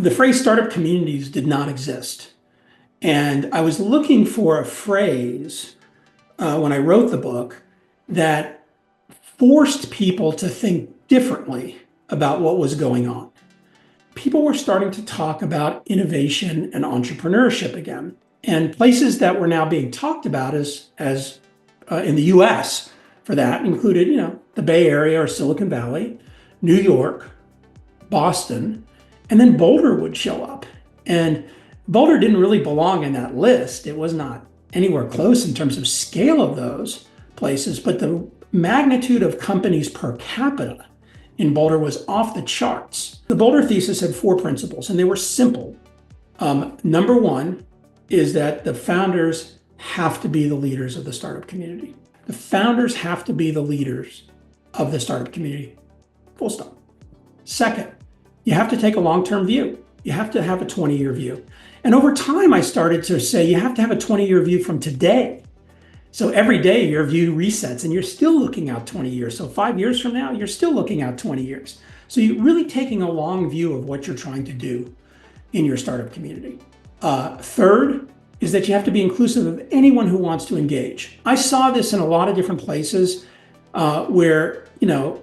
the phrase startup communities did not exist. And I was looking for a phrase when I wrote the book that forced people to think differently about what was going on. People were starting to talk about innovation and entrepreneurship again. And places that were now being talked about as in the US for that included, the Bay Area or Silicon Valley, New York, Boston, and then Boulder would show up. And Boulder didn't really belong in that list. It was not anywhere close in terms of scale of those places, but the magnitude of companies per capita in Boulder was off the charts. The Boulder Thesis had 4 principles, and they were simple. Number one is that the founders have to be the leaders of the startup community. The founders have to be the leaders of the startup community. Full stop. Second, you have to take a long-term view. You have to have a 20-year view. And over time, I started to say you have to have a 20-year view from today. So every day your view resets and you're still looking out 20 years. So 5 years from now, you're still looking out 20 years. So you're really taking a long view of what you're trying to do in your startup community. Third is that you have to be inclusive of anyone who wants to engage. I saw this in a lot of different places where,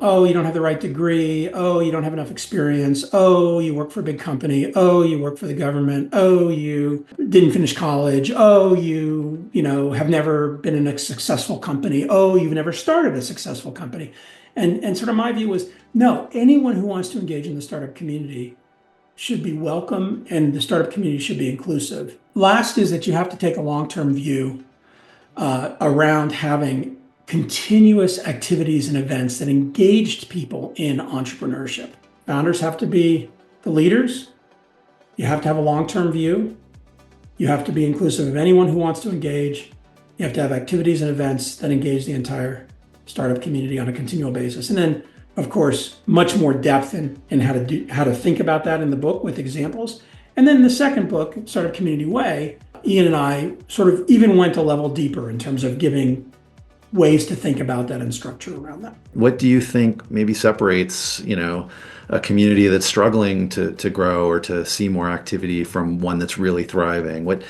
oh, you don't have the right degree. Oh, you don't have enough experience. Oh, you work for a big company. Oh, you work for the government. Oh, you didn't finish college. Oh, you have never been in a successful company. Oh, you've never started a successful company. And sort of my view was, no, anyone who wants to engage in the startup community should be welcome, and the startup community should be inclusive. Last is that you have to take a long-term view around having continuous activities and events that engaged people in entrepreneurship. Founders have to be the leaders. You have to have a long-term view. You have to be inclusive of anyone who wants to engage. You have to have activities and events that engage the entire startup community on a continual basis. And then, of course, much more depth in how to think about that in the book with examples. And then the second book, Startup Community Way, Ian and I sort of even went a level deeper in terms of giving ways to think about that and structure around that. What do you think maybe separates, a community that's struggling to grow or to see more activity from one that's really thriving? What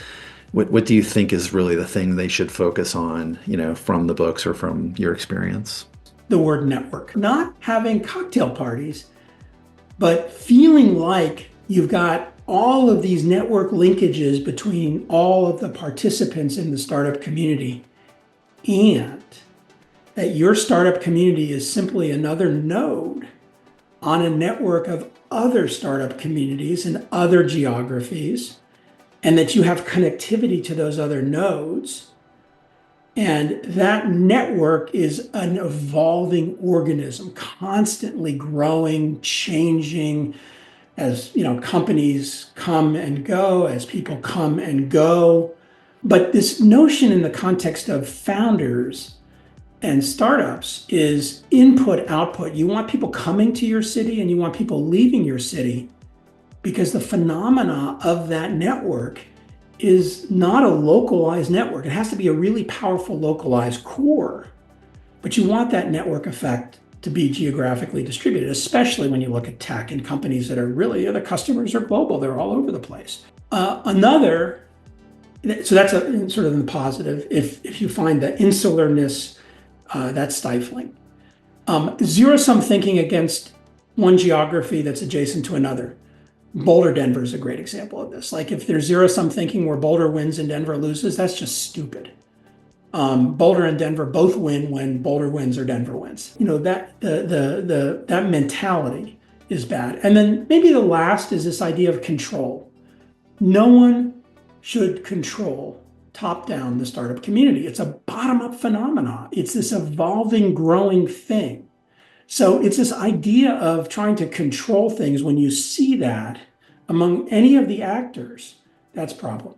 do you think is really the thing they should focus on, from the books or from your experience? The word network. Not having cocktail parties, but feeling like you've got all of these network linkages between all of the participants in the startup community, and that your startup community is simply another node on a network of other startup communities in other geographies, and that you have connectivity to those other nodes. And that network is an evolving organism, constantly growing, changing, as companies come and go, as people come and go. But this notion in the context of founders and startups is input, output. You want people coming to your city and you want people leaving your city, because the phenomena of that network is not a localized network. It has to be a really powerful localized core, but you want that network effect to be geographically distributed, especially when you look at tech and companies that are really, the customers are global. They're all over the place. So that's sort of the positive. If you find the insularness, that's stifling. Zero-sum thinking against one geography that's adjacent to another. Boulder, Denver is a great example of this. Like if there's zero-sum thinking where Boulder wins and Denver loses, that's just stupid. Boulder and Denver both win when Boulder wins or Denver wins. That mentality is bad. And then maybe the last is this idea of control. No one should control top-down the startup community. It's a bottom-up phenomenon. It's this evolving, growing thing. So it's this idea of trying to control things. When you see that among any of the actors, that's a problem.